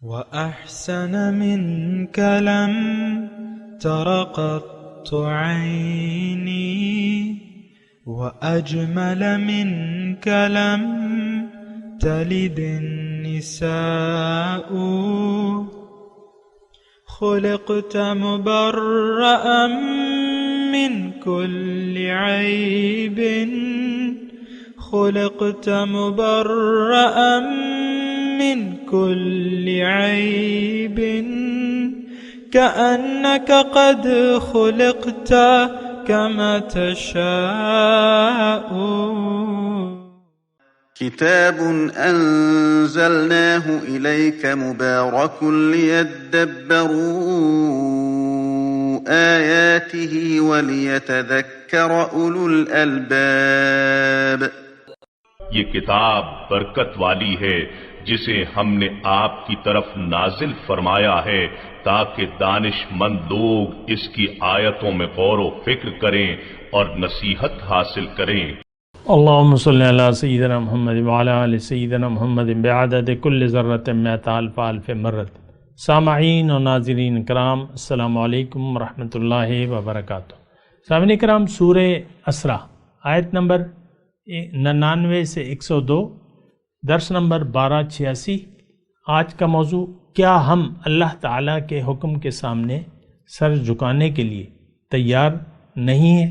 وأحسن منك لم تر قط عيني وأجمل منك لم تلد النساء خلقت مبرأ من كل عيب خلقت مبرأ من كل عيب كأنك قد خلقت كما تشاء كتاب أنزلناه إليك مبارك ليدبروا آياته وليتذكر أولو الألباب یہ کتاب برکت والی ہے جسے ہم نے آپ کی طرف نازل فرمایا ہے تاکہ دانش مند لوگ اس کی آیتوں میں غور و فکر کریں اور نصیحت حاصل کریں۔ اللہم صلی علی سیدنا محمد وعلی آل سیدنا محمد بعدد کل ذرۃ مئۃ الف الف مرت۔ سامعین و ناظرین کرام، السلام علیکم ورحمۃ اللہ وبرکاتہ۔ سامعین کرام، سورہ اسرا آیت نمبر 99 سے 102، درس نمبر 1286۔ آج کا موضوع، کیا ہم اللہ تعالیٰ کے حکم کے سامنے سر جھکانے کے لیے تیار نہیں ہیں؟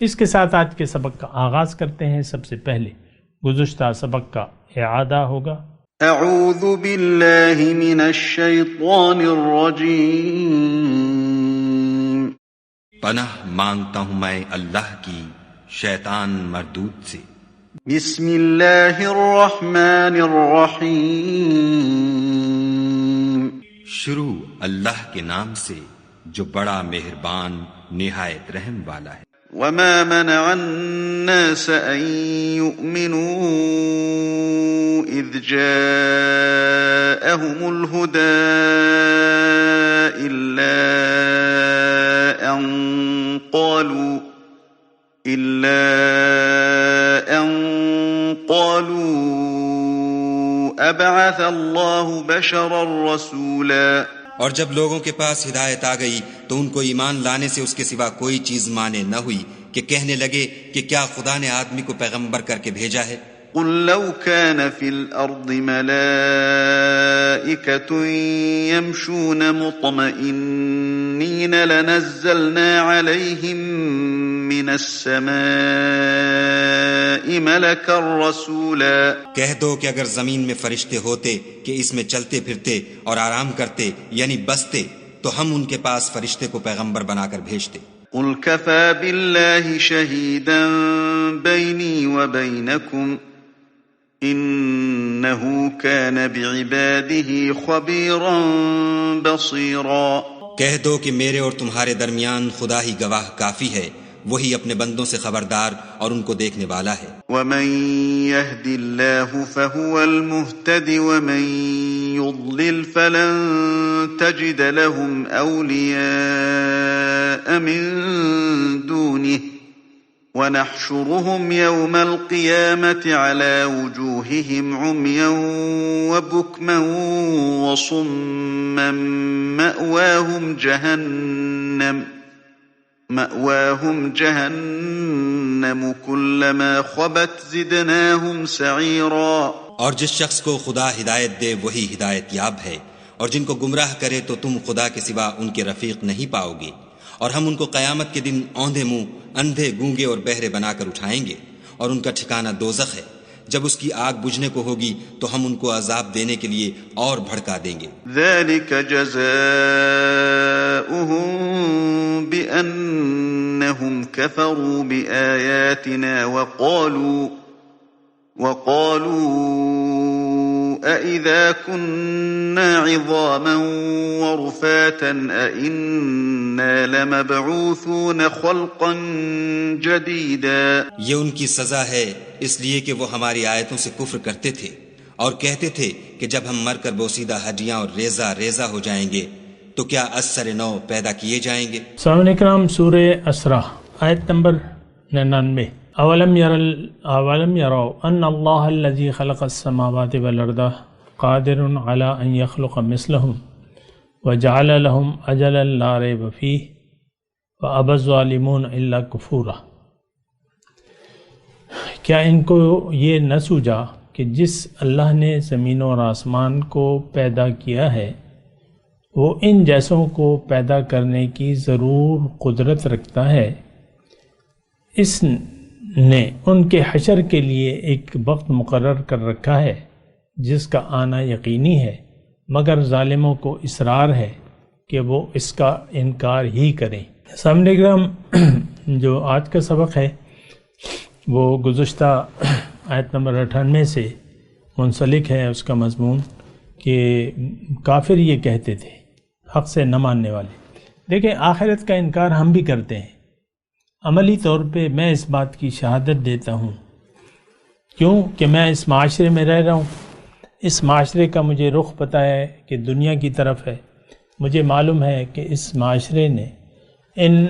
اس کے ساتھ آج کے سبق کا آغاز کرتے ہیں۔ سب سے پہلے گزشتہ سبق کا اعادہ ہوگا۔ اعوذ باللہ من الشیطان الرجیم، پناہ مانگتا ہوں میں اللہ کی شیطان مردود سے۔ بسم اللہ الرحمن الرحیم، شروع اللہ کے نام سے جو بڑا مہربان نہایت رحم والا ہے۔ وما منع الناس أن يؤمنوا إذ جاءهم الهدى إلا أن قالوا أبعث الله بشرا رسولا۔ اور جب لوگوں کے پاس ہدایت آ گئی تو ان کو ایمان لانے سے اس کے سوا کوئی چیز مانے نہ ہوئی کہ کہنے لگے کہ کیا خدا نے آدمی کو پیغمبر کر کے بھیجا ہے۔ قل لو كان في الأرض ملائكة يمشون مطمئنين لنزلنا عليهم من السماء ملكا رسولا۔ کہہ دو کہ اگر زمین میں فرشتے ہوتے کہ اس میں چلتے پھرتے اور آرام کرتے یعنی بستے تو ہم ان کے پاس فرشتے کو پیغمبر بنا کر بھیجتے۔ قل كفى بالله شهيدا بيني وبينكم إنه كان بعباده خبيرا بصيرا۔ کہہ دو کہ میرے اور تمہارے درمیان خدا ہی گواہ کافی ہے، وہی اپنے بندوں سے خبردار اور ان کو دیکھنے والا ہے۔ ومن يهد الله فهو المهتد ومن يضلل فلن تجد لهم أولياء من دونه ونحشرهم يوم القيامة على وجوههم عميا وبكما وصما مأواهم جهنم كلما خبت زدناهم سعيرا۔ اور جس شخص کو خدا ہدایت دے وہی ہدایت یاب ہے، اور جن کو گمراہ کرے تو تم خدا کے سوا ان کے رفیق نہیں پاؤ گے، اور ہم ان کو قیامت کے دن اوندھے منہ، اندھے، گونگے اور بہرے بنا کر اٹھائیں گے، اور ان کا ٹھکانہ دوزخ ہے۔ جب اس کی آگ بجھنے کو ہوگی تو ہم ان کو عذاب دینے کے لیے اور بھڑکا دیں گے۔ ذلك جزاؤهم بأنهم كفروا بآياتنا وقالوا أإذا كنا عظاما ورفاتا أإنا لمبعوثون خلقا جديدا۔ یہ ان کی سزا ہے اس لیے کہ وہ ہماری آیتوں سے کفر کرتے تھے اور کہتے تھے کہ جب ہم مر کر بوسیدہ ہڈیاں اور ریزہ ریزہ ہو جائیں گے تو کیا از سر نو پیدا کیے جائیں گے۔ سامعین اکرام، سورہ اسرا آیت نمبر 99۔ اولم یروا ان اللہ الذی خلق السماوات والارض قادر علی ان یخلق مثلہم وجعل لہم اجلا لا ریب فیہ وابى الظالمون الا کفورا۔ کیا ان کو یہ نہ سوجا کہ جس اللہ نے زمین اور آسمان کو پیدا کیا ہے وہ ان جیسوں کو پیدا کرنے کی ضرور قدرت رکھتا ہے، اس نے ان کے حشر کے لیے ایک وقت مقرر کر رکھا ہے جس کا آنا یقینی ہے، مگر ظالموں کو اصرار ہے کہ وہ اس کا انکار ہی کریں۔ سامنے کرام، جو آج کا سبق ہے وہ گزشتہ آیت نمبر 98 سے منسلک ہے۔ اس کا مضمون کہ کافر یہ کہتے تھے، حق سے نہ ماننے والے۔ دیکھیں، آخرت کا انکار ہم بھی کرتے ہیں۔ عملی طور پہ میں اس بات کی شہادت دیتا ہوں، کیوں کہ میں اس معاشرے میں رہ رہا ہوں۔ اس معاشرے کا مجھے رخ پتہ ہے کہ دنیا کی طرف ہے۔ مجھے معلوم ہے کہ اس معاشرے نے، ان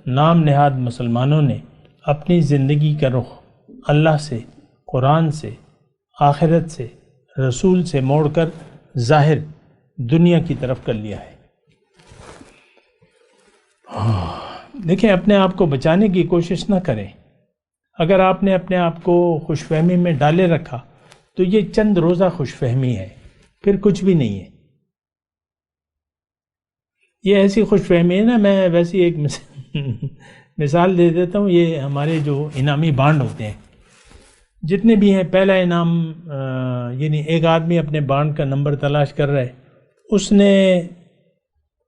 نام نہاد مسلمانوں نے اپنی زندگی کا رخ اللہ سے، قرآن سے، آخرت سے، رسول سے موڑ کر ظاہر دنیا کی طرف کر لیا ہے۔ دیکھیں، اپنے آپ کو بچانے کی کوشش نہ کریں۔ اگر آپ نے اپنے آپ کو خوش فہمی میں ڈالے رکھا تو یہ چند روزہ خوش فہمی ہے، پھر کچھ بھی نہیں ہے۔ یہ ایسی خوش فہمی ہے نا، میں ویسی ایک مثال دے دیتا ہوں۔ یہ ہمارے جو انعامی بانڈ ہوتے ہیں، جتنے بھی ہیں، پہلا انعام یعنی ایک آدمی اپنے بانڈ کا نمبر تلاش کر رہا ہے، اس نے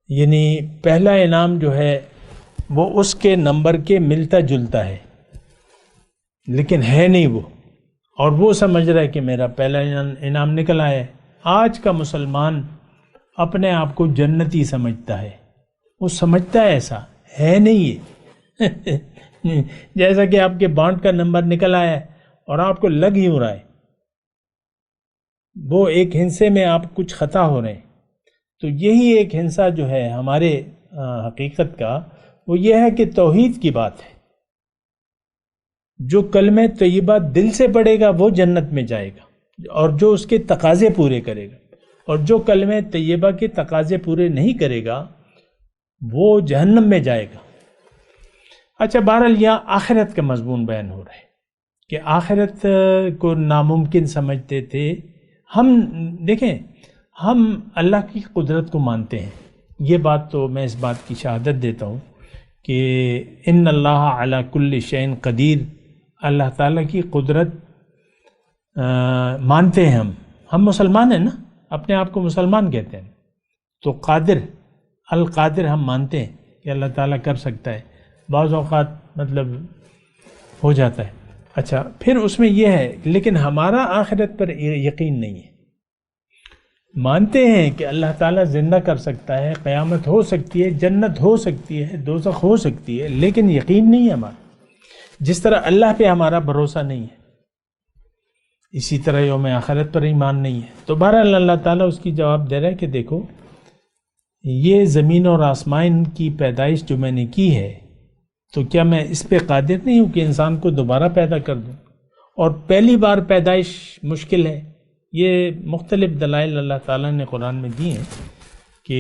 یعنی پہلا انعام جو ہے وہ اس کے نمبر کے ملتا جلتا ہے، لیکن ہے نہیں وہ، اور وہ سمجھ رہا ہے کہ میرا پہلا انعام نکل آیا ہے۔ آج کا مسلمان اپنے آپ کو جنتی سمجھتا ہے، وہ سمجھتا ہے ایسا ہے نہیں ہے جیسا کہ آپ کے بانڈ کا نمبر نکل آیا ہے اور آپ کو لگ ہی ہو رہا ہے، وہ ایک ہنسے میں آپ کچھ خطا ہو رہے ہیں۔ تو یہی ایک ہنسا جو ہے ہمارے حقیقت کا، وہ یہ ہے کہ توحید کی بات ہے۔ جو کلمہ طیبہ دل سے پڑھے گا وہ جنت میں جائے گا، اور جو اس کے تقاضے پورے کرے گا، اور جو کلمہ طیبہ کے تقاضے پورے نہیں کرے گا وہ جہنم میں جائے گا۔ اچھا، بہرحال یہاں آخرت کا مضمون بیان ہو رہا ہے کہ آخرت کو ناممکن سمجھتے تھے ہم۔ دیکھیں، ہم اللہ کی قدرت کو مانتے ہیں، یہ بات تو میں اس بات کی شہادت دیتا ہوں کہ ان اللہ علی کل شیء قدیر، اللہ تعالیٰ کی قدرت مانتے ہیں ہم مسلمان ہیں نا، اپنے آپ کو مسلمان کہتے ہیں، تو قادر، القادر ہم مانتے ہیں کہ اللہ تعالیٰ کر سکتا ہے، بعض اوقات مطلب ہو جاتا ہے۔ اچھا، پھر اس میں یہ ہے، لیکن ہمارا آخرت پر یقین نہیں ہے۔ مانتے ہیں کہ اللہ تعالیٰ زندہ کر سکتا ہے، قیامت ہو سکتی ہے، جنت ہو سکتی ہے، دوزخ ہو سکتی ہے، لیکن یقین نہیں ہے ہمارا۔ جس طرح اللہ پہ ہمارا بھروسہ نہیں ہے، اسی طرح یوم آخرت پر ایمان نہیں ہے۔ تو بہرحال اللہ تعالیٰ اس کی جواب دے رہا ہے کہ دیکھو، یہ زمین اور آسمان کی پیدائش جو میں نے کی ہے، تو کیا میں اس پہ قادر نہیں ہوں کہ انسان کو دوبارہ پیدا کر دوں؟ اور پہلی بار پیدائش مشکل ہے۔ یہ مختلف دلائل اللہ تعالیٰ نے قرآن میں دی ہیں کہ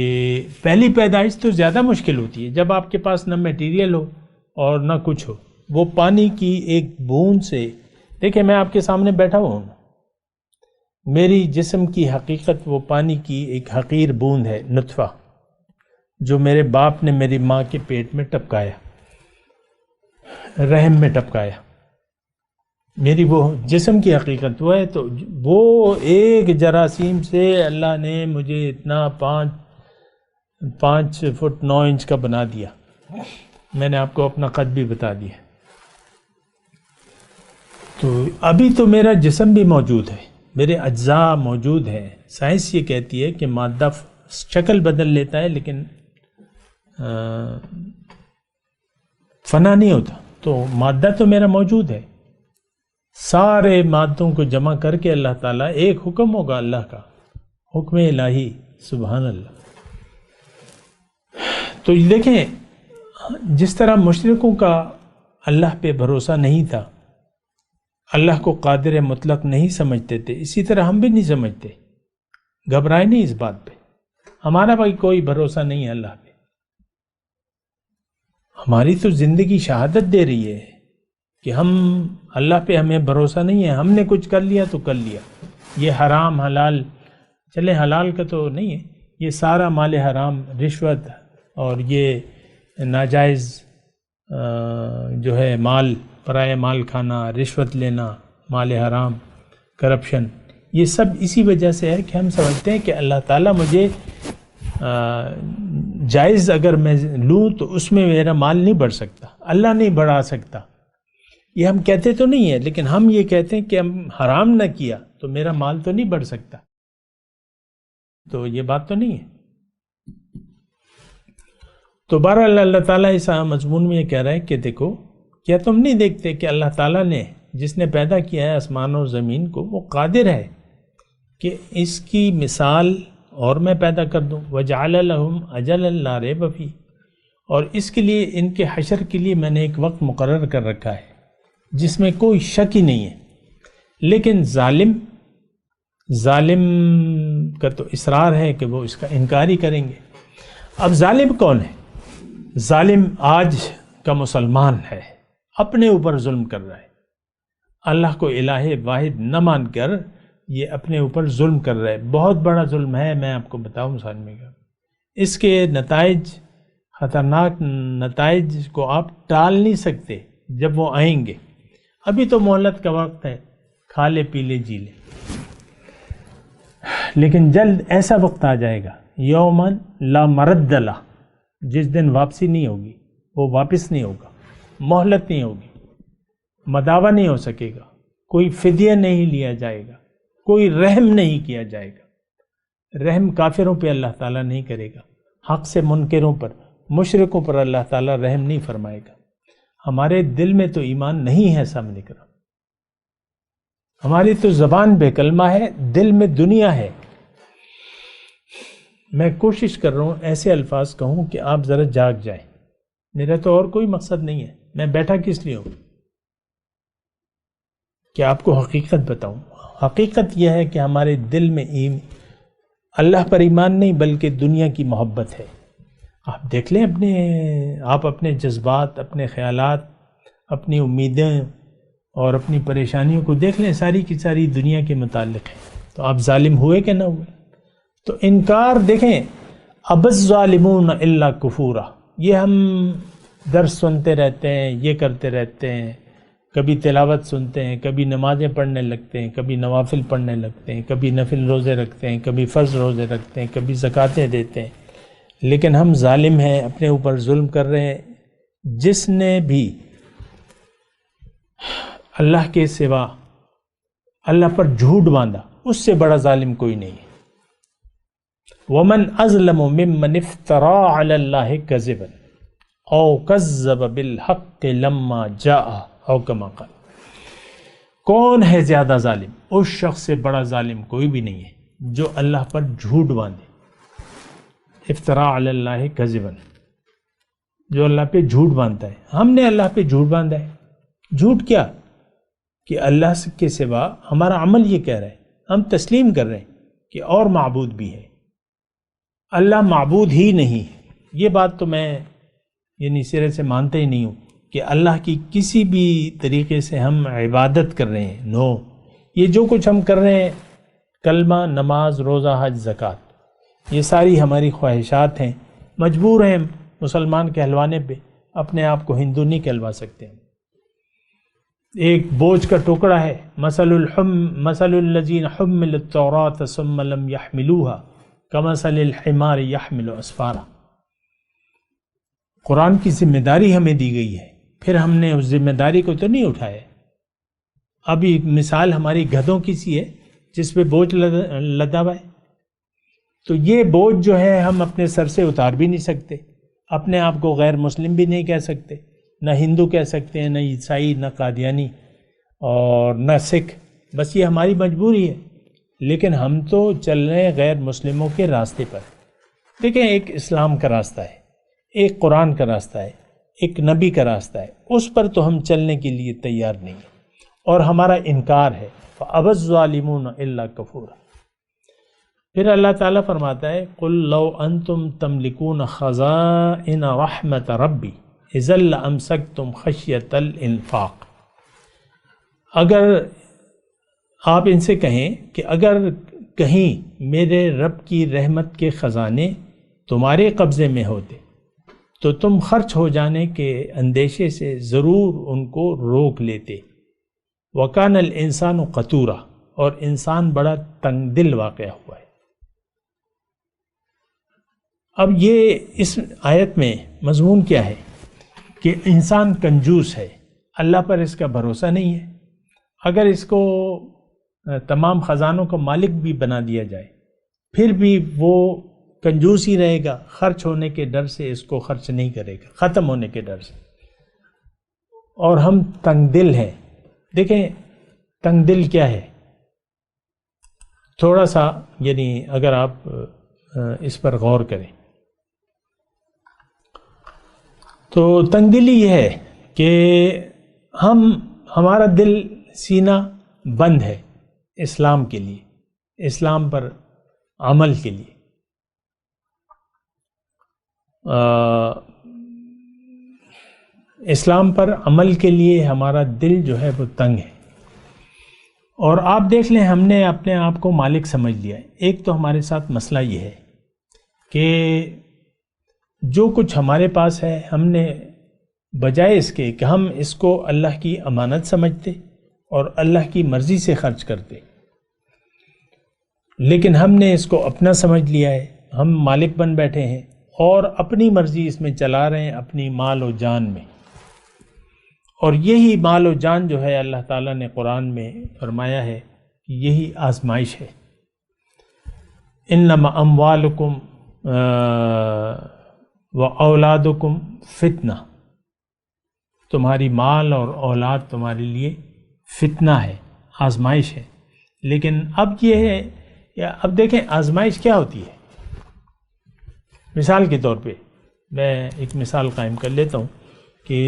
پہلی پیدائش تو زیادہ مشکل ہوتی ہے، جب آپ کے پاس نہ میٹیریل ہو اور نہ کچھ ہو۔ وہ پانی کی ایک بوند سے، دیکھیں میں آپ کے سامنے بیٹھا ہوں، میری جسم کی حقیقت وہ پانی کی ایک حقیر بوند ہے، نطفہ، جو میرے باپ نے میری ماں کے پیٹ میں ٹپکایا، رحم میں ٹپکایا، میری وہ جسم کی حقیقت وہ ہے۔ تو وہ ایک جراثیم سے اللہ نے مجھے اتنا 5 فٹ 9 انچ کا بنا دیا۔ میں نے آپ کو اپنا قد بھی بتا دیا۔ تو ابھی تو میرا جسم بھی موجود ہے، میرے اجزاء موجود ہیں۔ سائنس یہ کہتی ہے کہ مادہ شکل بدل لیتا ہے لیکن فنا نہیں ہوتا، تو مادہ تو میرا موجود ہے۔ سارے مادوں کو جمع کر کے اللہ تعالیٰ، ایک حکم ہوگا اللہ کا، حکم الہی، سبحان اللہ۔ تو دیکھیں، جس طرح مشرکوں کا اللہ پہ بھروسہ نہیں تھا، اللہ کو قادر مطلق نہیں سمجھتے تھے، اسی طرح ہم بھی نہیں سمجھتے۔ گھبرائے نہیں اس بات پہ. ہمارا بھائی کوئی بھروسہ نہیں ہے اللہ پہ. ہماری تو زندگی شہادت دے رہی ہے کہ ہم اللہ پہ ہمیں بھروسہ نہیں ہے. ہم نے کچھ کر لیا تو کر لیا. یہ حرام حلال، چلے حلال کا تو نہیں ہے، یہ سارا مال حرام، رشوت اور یہ ناجائز جو ہے مال، پرائے مال کھانا، رشوت لینا، مال حرام، کرپشن، یہ سب اسی وجہ سے ہے کہ ہم سمجھتے ہیں کہ اللہ تعالیٰ مجھے جائز اگر میں لوں تو اس میں میرا مال نہیں بڑھ سکتا، اللہ نہیں بڑھا سکتا. یہ ہم کہتے تو نہیں ہے، لیکن ہم یہ کہتے ہیں کہ ہم حرام نہ کیا تو میرا مال تو نہیں بڑھ سکتا. تو یہ بات تو نہیں ہے. تو بہرحال اللہ تعالیٰ اس مضمون میں یہ کہہ رہا ہے کہ دیکھو، کیا تم نہیں دیکھتے کہ اللہ تعالیٰ نے جس نے پیدا کیا ہے آسمان اور زمین کو، وہ قادر ہے کہ اس کی مثال اور میں پیدا کر دوں. وَجَعَلَ لَهُمْ أَجَلًا لَا رَيْبَ فِيهِ، اور اس کے لیے، ان کے حشر کے لیے میں نے ایک وقت مقرر کر رکھا ہے جس میں کوئی شک ہی نہیں ہے. لیکن ظالم کا تو اصرار ہے کہ وہ اس کا انکار ہی کریں گے. اب ظالم کون ہے؟ ظالم آج کا مسلمان ہے، اپنے اوپر ظلم کر رہا ہے. اللہ کو الہ واحد نہ مان کر یہ اپنے اوپر ظلم کر رہا ہے. بہت بڑا ظلم ہے. میں آپ کو بتاؤں سامنے کا، اس کے نتائج، خطرناک نتائج کو آپ ٹال نہیں سکتے جب وہ آئیں گے. ابھی تو مہلت کا وقت ہے، کھا لے پی لے جی لے، لیکن جلد ایسا وقت آ جائے گا، یومن لا مرد لہ، جس دن واپسی نہیں ہوگی، وہ واپس نہیں ہوگا، مہلت نہیں ہوگی، مداوع نہیں ہو سکے گا، کوئی فدیہ نہیں لیا جائے گا، کوئی رحم نہیں کیا جائے گا. رحم کافروں پہ اللہ تعالیٰ نہیں کرے گا، حق سے منکروں پر، مشرکوں پر اللہ تعالیٰ رحم نہیں فرمائے گا. ہمارے دل میں تو ایمان نہیں ہے سامنے کرام. ہماری تو زبان بے کلمہ ہے، دل میں دنیا ہے. میں کوشش کر رہا ہوں ایسے الفاظ کہوں کہ آپ ذرا جاگ جائیں. میرا تو اور کوئی مقصد نہیں ہے. میں بیٹھا کس لیے ہوں کہ آپ کو حقیقت بتاؤں. حقیقت یہ ہے کہ ہمارے دل میں اللہ پر ایمان نہیں بلکہ دنیا کی محبت ہے. آپ دیکھ لیں آپ اپنے جذبات، اپنے خیالات، اپنی امیدیں اور اپنی پریشانیوں کو دیکھ لیں، ساری کی ساری دنیا کے متعلق ہے. تو آپ ظالم ہوئے کہ نہ ہوئے؟ تو انکار دیکھیں، اب الظالمون الا کفورا، یہ ہم درس سنتے رہتے ہیں، یہ کرتے رہتے ہیں، کبھی تلاوت سنتے ہیں، کبھی نمازیں پڑھنے لگتے ہیں، کبھی نوافل پڑھنے لگتے ہیں، کبھی نفل روزے رکھتے ہیں، کبھی فرض روزے رکھتے ہیں، کبھی زکاتیں دیتے ہیں، لیکن ہم ظالم ہیں، اپنے اوپر ظلم کر رہے ہیں. جس نے بھی اللہ کے سوا اللہ پر جھوٹ باندھا، اس سے بڑا ظالم کوئی نہیں ہے. وَمَنْ أَظْلَمُ مِمَّنِ افْتَرَىٰ عَلَى اللَّهِ كَذِبًا أَوْ كَذَّبَ بِالْحَقِّ لَمَّا جَاءَ أَوْ كَمَا قَالَ. کون ہے زیادہ ظالم؟ اس شخص سے بڑا ظالم کوئی بھی نہیں ہے جو اللہ پر جھوٹ باندھے. افتراء علی اللہ کذباً، جو اللہ پہ جھوٹ باندھتا ہے. ہم نے اللہ پہ جھوٹ باندھا ہے. جھوٹ کیا؟ کہ اللہ کے سوا ہمارا عمل یہ کہہ رہا ہے، ہم تسلیم کر رہے ہیں کہ اور معبود بھی ہے، اللہ معبود ہی نہیں. یہ بات تو میں یعنی سرے سے مانتا ہی نہیں ہوں کہ اللہ کی کسی بھی طریقے سے ہم عبادت کر رہے ہیں. نو، یہ جو کچھ ہم کر رہے ہیں، کلمہ، نماز، روزہ، حج، زکوٰۃ، یہ ساری ہماری خواہشات ہیں. مجبور ہیں مسلمان کہلوانے پہ، اپنے آپ کو ہندو نہیں کہلوا سکتے. ایک بوجھ کا ٹکڑا ہے. مثل الذین حملوا التوراۃ ثم لم يحملوها کمثل الحمار يحمل اسفارا. قرآن کی ذمہ داری ہمیں دی گئی ہے، پھر ہم نے اس ذمہ داری کو تو نہیں اٹھایا. ابھی مثال ہماری گدھوں کی سی ہے جس پہ بوجھ لدا ہوا ہے. تو یہ بوجھ جو ہے ہم اپنے سر سے اتار بھی نہیں سکتے. اپنے آپ کو غیر مسلم بھی نہیں کہہ سکتے، نہ ہندو کہہ سکتے ہیں، نہ عیسائی، نہ قادیانی اور نہ سکھ. بس یہ ہماری مجبوری ہے. لیکن ہم تو چل رہے ہیں غیر مسلموں کے راستے پر. دیکھیں، ایک اسلام کا راستہ ہے، ایک قرآن کا راستہ ہے، ایک نبی کا راستہ ہے. اس پر تو ہم چلنے کے لیے تیار نہیں ہیں اور ہمارا انکار ہے. فَأَبَى الظَّالِمُونَ إِلَّا كَفُورًا. پھر اللہ تعالیٰ فرماتا ہے قُلْ لَوْ أَنْتُمْ تَمْلِكُونَ خَزَائِنَ رَحْمَةَ رَبِّي إِذًا لَأَمْسَكْتُمْ خَشْيَةَ الْإِنفَاقِ، اگر آپ ان سے کہیں کہ اگر کہیں میرے رب کی رحمت کے خزانے تمہارے قبضے میں ہوتے تو تم خرچ ہو جانے کے اندیشے سے ضرور ان کو روک لیتے۔ وَكَانَ الْإِنسَانُ قَتُورًا، اور انسان بڑا تنگ دل واقع ہوا ہے۔ اب یہ اس آیت میں مضمون کیا ہے کہ انسان کنجوس ہے، اللہ پر اس کا بھروسہ نہیں ہے۔ اگر اس کو تمام خزانوں کا مالک بھی بنا دیا جائے پھر بھی وہ کنجوس ہی رہے گا، خرچ ہونے کے ڈر سے اس کو خرچ نہیں کرے گا، ختم ہونے کے ڈر سے۔ اور ہم تنگ دل ہیں۔ دیکھیں تنگ دل کیا ہے، تھوڑا سا یعنی اگر آپ اس پر غور کریں تو تنگ دلی یہ ہے کہ ہمارا دل سینہ بند ہے اسلام کے لیے، اسلام پر عمل کے لیے۔ اسلام پر عمل کے لیے ہمارا دل جو ہے وہ تنگ ہے۔ اور آپ دیکھ لیں ہم نے اپنے آپ کو مالک سمجھ لیا ہے۔ ایک تو ہمارے ساتھ مسئلہ یہ ہے کہ جو کچھ ہمارے پاس ہے ہم نے بجائے اس کے کہ ہم اس کو اللہ کی امانت سمجھتے اور اللہ کی مرضی سے خرچ کرتے، لیکن ہم نے اس کو اپنا سمجھ لیا ہے، ہم مالک بن بیٹھے ہیں اور اپنی مرضی اس میں چلا رہے ہیں، اپنی مال و جان میں۔ اور یہی مال و جان جو ہے اللہ تعالیٰ نے قرآن میں فرمایا ہے کہ یہی آزمائش ہے۔ انما اموالکم و اولادکم فتنہ، تمہاری مال اور اولاد تمہارے لیے فتنہ ہے، آزمائش ہے۔ لیکن اب یہ ہے کہ اب دیکھیں آزمائش کیا ہوتی ہے۔ مثال کے طور پہ میں ایک مثال قائم کر لیتا ہوں کہ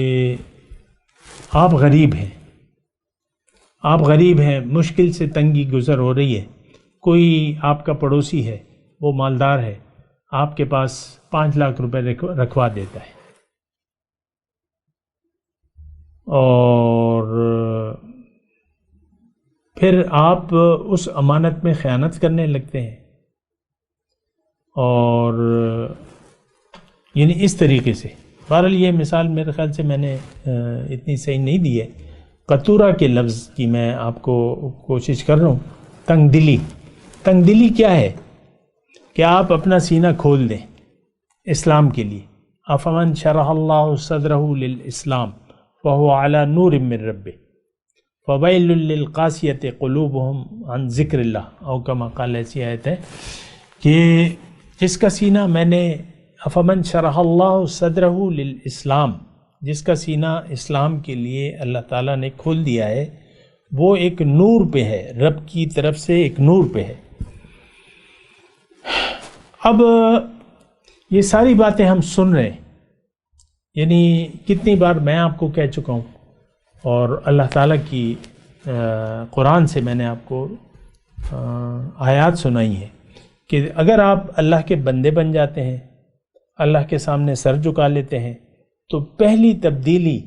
آپ غریب ہیں، آپ غریب ہیں، مشکل سے تنگی گزر ہو رہی ہے، کوئی آپ کا پڑوسی ہے وہ مالدار ہے، آپ کے پاس 5 لاکھ روپے رکھوا دیتا ہے اور پھر آپ اس امانت میں خیانت کرنے لگتے ہیں اور یعنی اس طریقے سے۔ بہرحال یہ مثال میرے خیال سے میں نے اتنی صحیح نہیں دی ہے، قطورہ کے لفظ کی میں آپ کو کوشش کر رہا ہوں۔ تنگ دلی، تنگ دلی کیا ہے کہ آپ اپنا سینہ کھول دیں اسلام کے لیے۔ افمن شرح اللہ صدرہ للاسلام وهو على نور من ربه فویل للقاسیۃ قلوبهم عن ذکر اللہ، او کما قال، ایسی آیت ہے کہ جس کا سینہ میں نے افمن شرح اللہ صدرہ للاسلام، جس کا سینہ اسلام کے لیے اللہ تعالیٰ نے کھول دیا ہے، وہ ایک نور پہ ہے، رب کی طرف سے ایک نور پہ ہے۔ اب یہ ساری باتیں ہم سن رہے ہیں، یعنی کتنی بار میں آپ کو کہہ چکا ہوں اور اللہ تعالیٰ کی قرآن سے میں نے آپ کو آیات سنائی ہیں کہ اگر آپ اللہ کے بندے بن جاتے ہیں، اللہ کے سامنے سر جھکا لیتے ہیں، تو پہلی تبدیلی،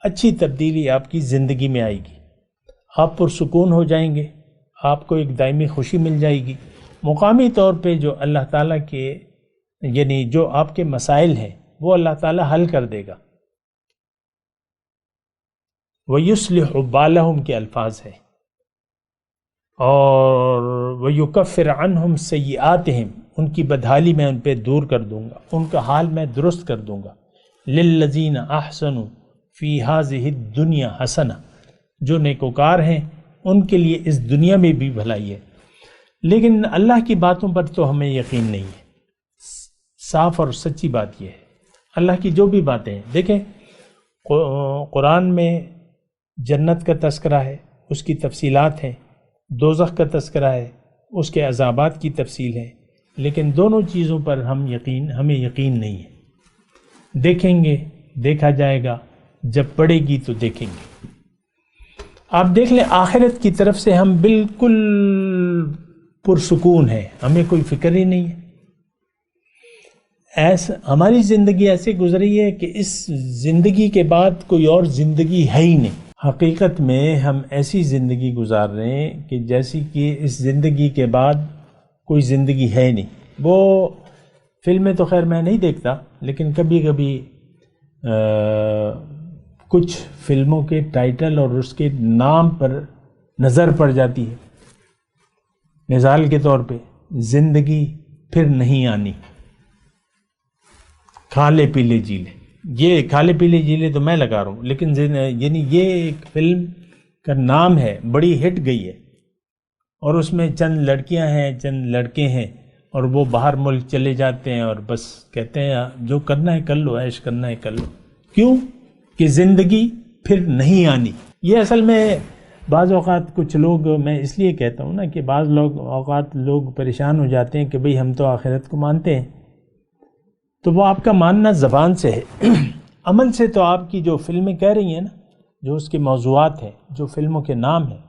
اچھی تبدیلی آپ کی زندگی میں آئے گی۔ آپ پرسکون ہو جائیں گے، آپ کو ایک دائمی خوشی مل جائے گی۔ مقامی طور پہ جو اللہ تعالیٰ کے یعنی جو آپ کے مسائل ہیں وہ اللہ تعالیٰ حل کر دے گا۔ وَيُصْلِحُ بَالَهُمْ کے الفاظ ہیں، اور وَيُكَفِّرْ عَنْهُمْ سَيِّئَاتِهِمْ، ان کی بدحالی میں ان پہ دور کر دوں گا، ان کا حال میں درست کر دوں گا۔ لِلَّذِينَ أَحْسَنُوا فِي هَذِهِ الدُّنْيَا حَسَنَةٌ، جو نیکوکار ہیں ان کے لیے اس دنیا میں بھی بھلائی ہے۔ لیکن اللہ کی باتوں پر تو ہمیں یقین نہیں ہے۔ صاف اور سچی بات یہ ہے، اللہ کی جو بھی باتیں ہیں، دیکھیں قرآن میں جنت کا تذکرہ ہے، اس کی تفصیلات ہیں، دوزخ کا تذکرہ ہے، اس کے عذابات کی تفصیل ہے، لیکن دونوں چیزوں پر ہمیں یقین نہیں ہے۔ دیکھیں گے، دیکھا جائے گا، جب پڑے گی تو دیکھیں گے۔ آپ دیکھ لیں آخرت کی طرف سے ہم بالکل پرسکون ہے، ہمیں کوئی فکر ہی نہیں ہے. ایسا ہماری زندگی ایسے گزری ہے کہ اس زندگی کے بعد کوئی اور زندگی ہے ہی نہیں. حقیقت میں ہم ایسی زندگی گزار رہے ہیں کہ جیسی کہ اس زندگی کے بعد کوئی زندگی ہے نہیں. وہ فلمیں تو خیر میں نہیں دیکھتا، لیکن کبھی کبھی کچھ فلموں کے ٹائٹل اور اس کے نام پر نظر پڑ جاتی ہے. مثال کے طور پہ زندگی پھر نہیں آنی، کھالے پیلے جیلے. یہ کھالے پیلے جیلے تو میں لگا رہا ہوں، لیکن یعنی یہ ایک فلم کا نام ہے، بڑی ہٹ گئی ہے، اور اس میں چند لڑکیاں ہیں، چند لڑکے ہیں، اور وہ باہر ملک چلے جاتے ہیں اور بس کہتے ہیں جو کرنا ہے کر لو، عیش کرنا ہے کر لو. کیوں کہ زندگی پھر نہیں آنی. یہ اصل میں بعض اوقات کچھ لوگ، میں اس لیے کہتا ہوں نا کہ بعض اوقات لوگ پریشان ہو جاتے ہیں کہ بھئی ہم تو آخرت کو مانتے ہیں. تو وہ آپ کا ماننا زبان سے ہے، عمل سے تو آپ کی جو فلمیں کہہ رہی ہیں نا، جو اس کے موضوعات ہیں، جو فلموں کے نام ہیں،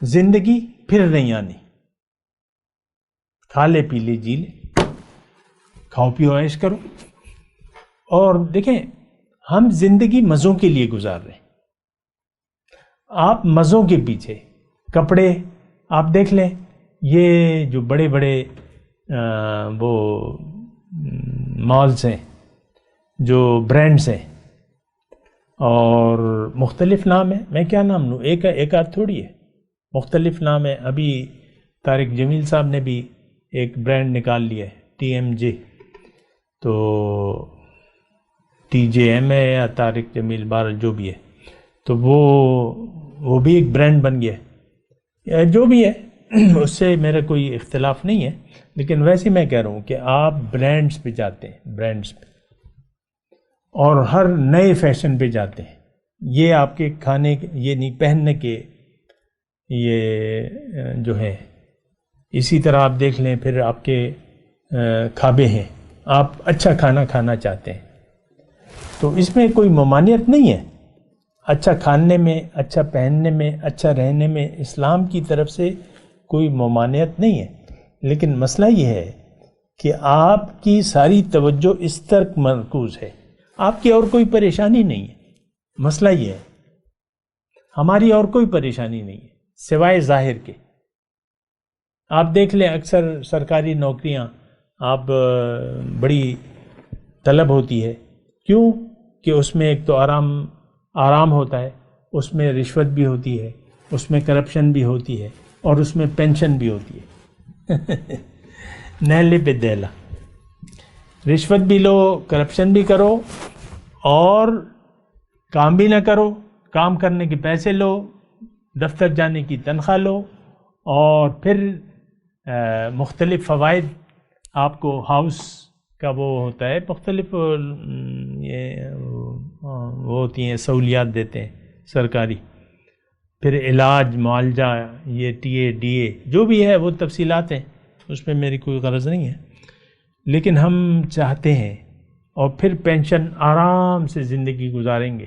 زندگی پھر نہیں آنی، کھا لے پی لے جی لے، کھاؤ پیو عیش کرو. اور دیکھیں ہم زندگی مزوں کے لیے گزار رہے ہیں. آپ مزوں کے پیچھے، کپڑے آپ دیکھ لیں، یہ جو بڑے بڑے وہ مالز ہیں، جو برانڈز ہیں، اور مختلف نام ہیں، میں کیا نام لوں، ایک آدھ تھوڑی ہے، مختلف نام ہے. ابھی طارق جمیل صاحب نے بھی ایک برانڈ نکال لیا ہے، TMJ. تو TJM ہے یا طارق جمیل بار جو بھی ہے، تو وہ بھی ایک برانڈ بن گیا ہے. جو بھی ہے اس سے میرا کوئی اختلاف نہیں ہے، لیکن ویسے میں کہہ رہا ہوں کہ آپ برانڈز پہ جاتے ہیں، برانڈز پہ، اور ہر نئے فیشن پہ جاتے ہیں. یہ آپ کے کھانے، یہ نہیں پہننے کے، یہ جو ہے. اسی طرح آپ دیکھ لیں پھر آپ کے کھابے ہیں، آپ اچھا کھانا کھانا چاہتے ہیں، تو اس میں کوئی ممانعت نہیں ہے. اچھا کھانے میں، اچھا پہننے میں، اچھا رہنے میں اسلام کی طرف سے کوئی ممانعت نہیں ہے. لیکن مسئلہ یہ ہے کہ آپ کی ساری توجہ اس طرف مرکوز ہے، آپ کی اور کوئی پریشانی نہیں ہے. مسئلہ یہ ہے، ہماری اور کوئی پریشانی نہیں ہے سوائے ظاہر کے. آپ دیکھ لیں اکثر سرکاری نوکریاں آپ بڑی طلب ہوتی ہے. کیوں کہ اس میں ایک تو آرام ہوتا ہے، اس میں رشوت بھی ہوتی ہے، اس میں کرپشن بھی ہوتی ہے، اور اس میں پینشن بھی ہوتی ہے. نیلے پہ دیلا، رشوت بھی لو، کرپشن بھی کرو، اور کام بھی نہ کرو، کام کرنے کے پیسے لو، دفتر جانے کی تنخواہ لو، اور پھر مختلف فوائد آپ کو ہاؤس کا وہ ہوتا ہے، مختلف یہ وہ ہوتی ہیں سہولیات دیتے ہیں سرکاری. پھر علاج، معالجہ، یہ DA جو بھی ہے وہ تفصیلات ہیں، اس میں میری کوئی غرض نہیں ہے. لیکن ہم چاہتے ہیں، اور پھر پینشن، آرام سے زندگی گزاریں گے.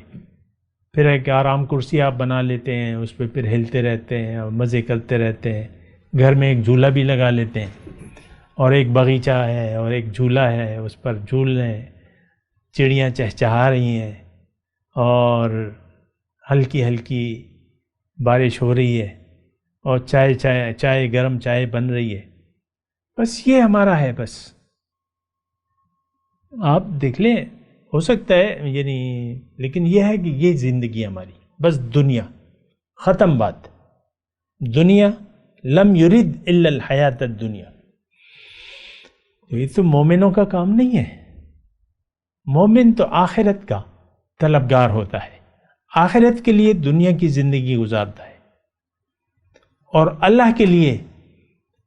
پھر ایک آرام کرسی آپ بنا لیتے ہیں، اس پہ پھر ہلتے رہتے ہیں اور مزے کرتے رہتے ہیں. گھر میں ایک جھولا بھی لگا لیتے ہیں، اور ایک باغیچہ ہے اور ایک جھولا ہے، اس پر جھول رہے ہیں، چڑیاں چہچہا رہی ہیں، اور ہلکی ہلکی بارش ہو رہی ہے، اور چائے گرم چائے بن رہی ہے. بس یہ ہمارا ہے. بس آپ دیکھ لیں، ہو سکتا ہے یعنی، لیکن یہ ہے کہ یہ زندگی ہماری، بس دنیا ختم بات. دنیا لم یرید الا الحیات الدنیا. یہ تو مومنوں کا کام نہیں ہے. مومن تو آخرت کا طلبگار ہوتا ہے، آخرت کے لیے دنیا کی زندگی گزارتا ہے، اور اللہ کے لیے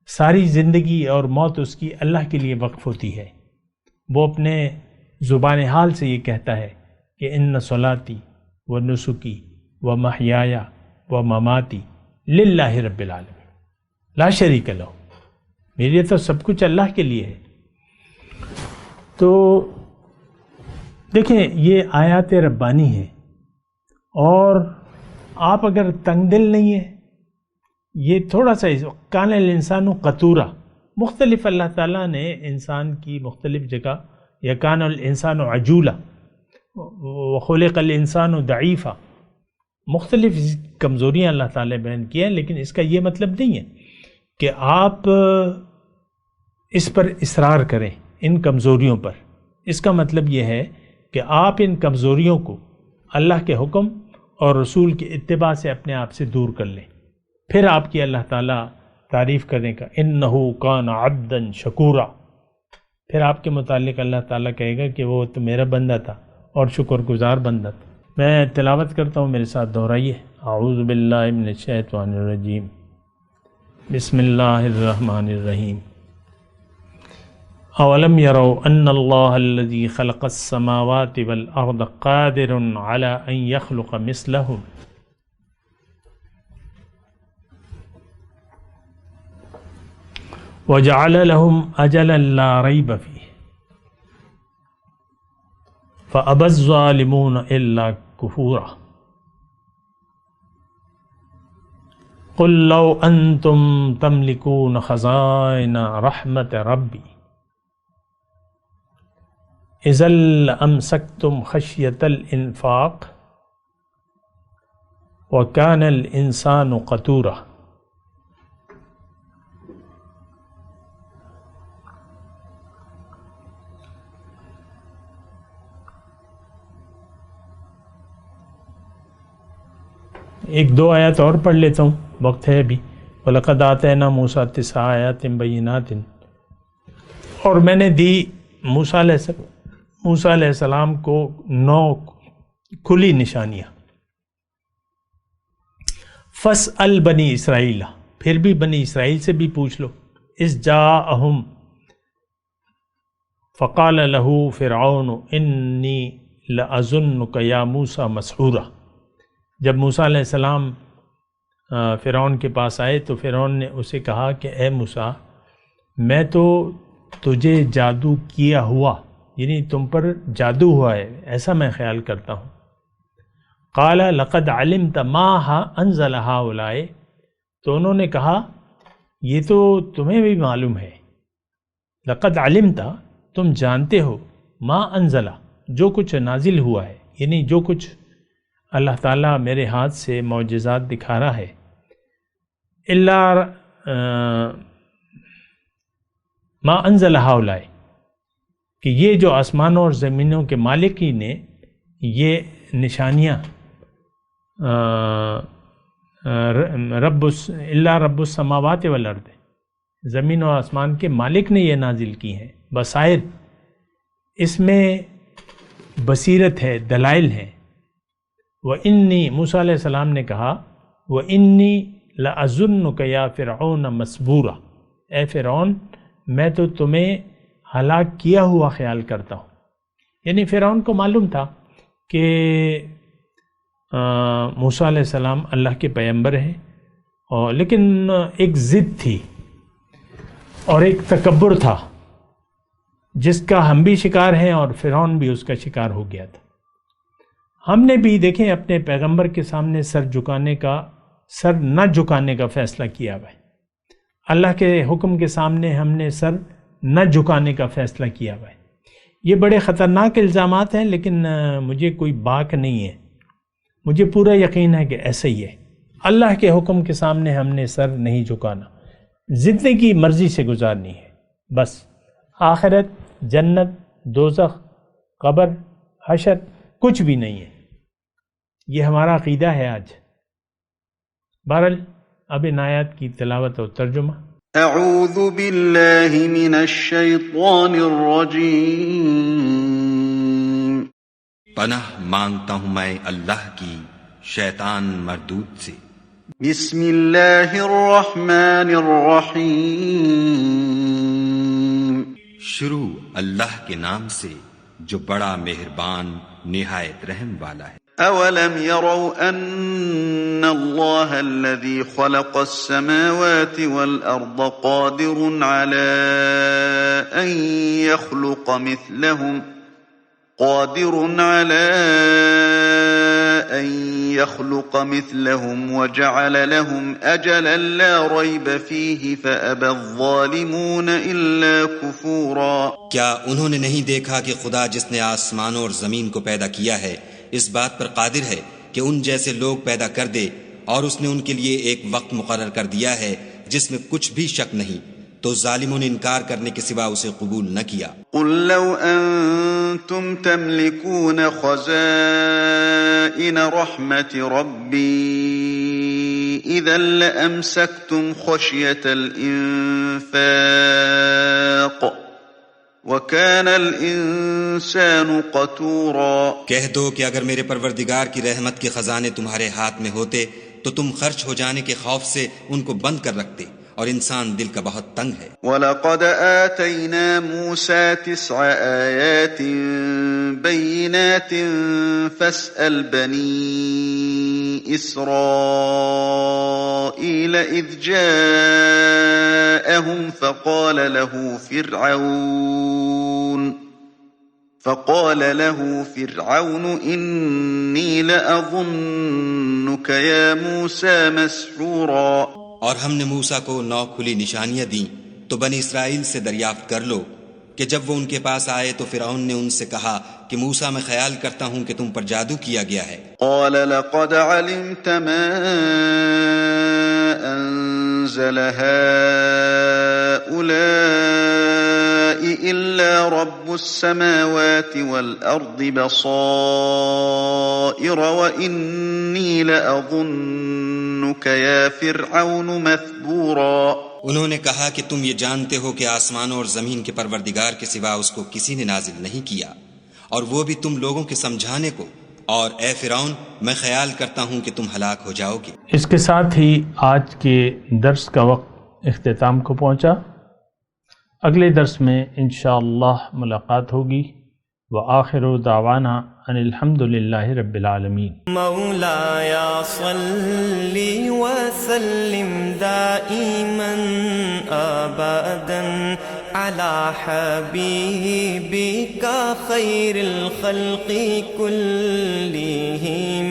ساری زندگی اور موت اس کی اللہ کے لیے وقف ہوتی ہے. وہ اپنے زبان حال سے یہ کہتا ہے کہ ان صلاتی و نسکی و محیایا و مماتی للہ رب العالمین لا شریک لہ. میرے تو سب کچھ اللہ کے لیے ہے. تو دیکھیں یہ آیات ربانی ہے، اور آپ اگر تنگ دل نہیں ہیں، یہ تھوڑا سا کان الانسان قطورا، مختلف اللہ تعالیٰ نے انسان کی مختلف جگہ، یا کان الانسان عجولا وخلق الانسان ضعیفا، مختلف کمزوریاں اللہ تعالیٰ بیان کی ہیں، لیکن اس کا یہ مطلب نہیں ہے کہ آپ اس پر اصرار کریں، ان کمزوریوں پر۔ اس کا مطلب یہ ہے کہ آپ ان کمزوریوں کو اللہ کے حکم اور رسول کی اتباع سے اپنے آپ سے دور کر لیں، پھر آپ کی اللہ تعالیٰ تعریف کرنے کا انہو کان عبدا شکورا، پھر آپ کے متعلق اللہ تعالیٰ کہے گا کہ وہ تو میرا بندہ تھا اور شکر گزار بندہ تھا۔ میں تلاوت کرتا ہوں، میرے ساتھ دہرائیے۔ اعوذ باللہ من الشیطان الرجیم، بسم اللہ الرحمن الرحیم۔ اولم یروا ان اللہ الذی خلق السماوات والارض قادر علی ان یخلق مثلهم وجعل لهم اجلا لا ریب فیہ فابى الظالمون الا کفورا قل لو انتم تملکون خزائن رحمت ربی اذا لامسکتم خشیۃ الانفاق وکان الانسان قتورا۔ ایک دو آیات اور پڑھ لیتا ہوں، وقت ہے ابھی۔ وَلَقَدْ آتَيْنَا مُوسَىٰ 9 آیات بَيِّنَاتٍ، اور میں نے دی موسیٰ علیہ السلام کو 9 کھلی نشانیاں۔ فَاسْأَلْ بنی اسرائیل، پھر بھی بنی اسرائیل سے بھی پوچھ لو۔ اِذْ جَاءَهُمْ فَقَالَ لَهُ فِرْعَوْنُ إِنِّي لَأَظُنُّكَ يَا مُوسَىٰ مَسْحُورًا، جب موسیٰ علیہ السلام فرعون کے پاس آئے تو فرعون نے اسے کہا کہ اے موسیٰ، میں تو تجھے جادو کیا ہوا، یعنی تم پر جادو ہوا ہے، ایسا میں خیال کرتا ہوں۔ قال لقد علمت ما انزل هؤلاء، تو انہوں نے کہا یہ تو تمہیں بھی معلوم ہے، لقد علمت تم جانتے ہو، ما انزل جو کچھ نازل ہوا ہے، یعنی جو کچھ اللہ تعالیٰ میرے ہاتھ سے معجزات دکھا رہا ہے، الا ما انزل هؤلاء، کہ یہ جو آسمانوں اور زمینوں کے مالک ہی نے یہ نشانیاں الا رب السماوات والارض، زمین اور آسمان کے مالک نے یہ نازل کی ہیں، بصائر، اس میں بصیرت ہے، دلائل ہیں۔ وَإِنِّي، موسیٰ علیہ السلام نے کہا وَإِنِّي لَأَظُنُّكَ يَا فِرْعَوْنَ مَسْبُورًا، اے فرعون میں تو تمہیں ہلاک کیا ہوا خیال کرتا ہوں۔ یعنی فرعون کو معلوم تھا کہ موسیٰ علیہ السلام اللہ کے پیغمبر ہیں، اور لیکن ایک ضد تھی اور ایک تکبر تھا جس کا ہم بھی شکار ہیں اور فرعون بھی اس کا شکار ہو گیا تھا۔ ہم نے بھی دیکھیں اپنے پیغمبر کے سامنے سر نہ جھکانے کا فیصلہ کیا ہوا ہے، اللہ کے حکم کے سامنے ہم نے سر نہ جھکانے کا فیصلہ کیا ہوا ہے۔ یہ بڑے خطرناک الزامات ہیں، لیکن مجھے کوئی باک نہیں ہے، مجھے پورا یقین ہے کہ ایسا ہی ہے۔ اللہ کے حکم کے سامنے ہم نے سر نہیں جھکانا، زندگی مرضی سے گزارنی ہے، بس آخرت، جنت، دوزخ، قبر، حشر کچھ بھی نہیں ہے، یہ ہمارا عقیدہ ہے آج۔ بہرحال اب ان آیات کی تلاوت اور ترجمہ۔ اعوذ باللہ من الشیطان الرجیم، پناہ مانگتا ہوں میں اللہ کی شیطان مردود سے۔ بسم اللہ الرحمن الرحیم، شروع اللہ کے نام سے جو بڑا مہربان نہایت رحم والا ہے۔ اولم يروا ان اللہ الذي خلق السماوات والارض قادر على ان يخلق مثلهم أن يخلق مثلهم وجعل لهم أجلا لا ريب فيه فأبى الظالمون إلا كفورا. کیا انہوں نے نہیں دیکھا کہ خدا جس نے آسمانوں اور زمین کو پیدا کیا ہے اس بات پر قادر ہے کہ ان جیسے لوگ پیدا کر دے، اور اس نے ان کے لیے ایک وقت مقرر کر دیا ہے جس میں کچھ بھی شک نہیں، تو ظالموں نے انکار کرنے کے سوا اسے قبول نہ کیا. قل لو أنتم تملكون خزائن رحمة ربي إذا لأمسكتم خشية الإنفاق وَكَانَ الْإِنسَانُ قَتُورًا. کہہ دو کہ اگر میرے پروردگار کی رحمت کے خزانے تمہارے ہاتھ میں ہوتے تو تم خرچ ہو جانے کے خوف سے ان کو بند کر رکھتے، اور انسان دل کا بہت تنگ ہے. وَلَقَدْ آتَيْنَا مُوسَى 9 آيَاتٍ بَيِّنَاتٍ فَاسْأَلْ بَنِي إِسْرَائِيلَ إِذْ جَاءَهُمْ فقال له فرعون إني لأظنك يا موسى مسحورا. اور ہم نے موسیٰ کو 9 کھلی نشانیاں دیں تو بنی اسرائیل سے دریافت کر لو کہ جب وہ ان کے پاس آئے تو فرعون نے ان سے کہا کہ موسیٰ میں خیال کرتا ہوں کہ تم پر جادو کیا گیا ہے. قال لقد علمت ما أنزل هؤلاء إلا رب السماوات والأرض بصائر وإني لأظنك يا فرعون مثبورا. انہوں نے کہا کہ تم یہ جانتے ہو کہ آسمانوں اور زمین کے پروردگار کے سوا اس کو کسی نے نازل نہیں کیا، اور وہ بھی تم لوگوں کے سمجھانے کو، اور اے فرعون میں خیال کرتا ہوں کہ تم ہلاک ہو جاؤ گے. اس کے ساتھ ہی آج کے درس کا وقت اختتام کو پہنچا. اگلے درس میں انشاءاللہ ملاقات ہوگی. وآخر دعوانا ان الحمد للہ رب العالمین. مولایا صلی وسلم دائما ابدا على حبیبک خیر الخلق كلهم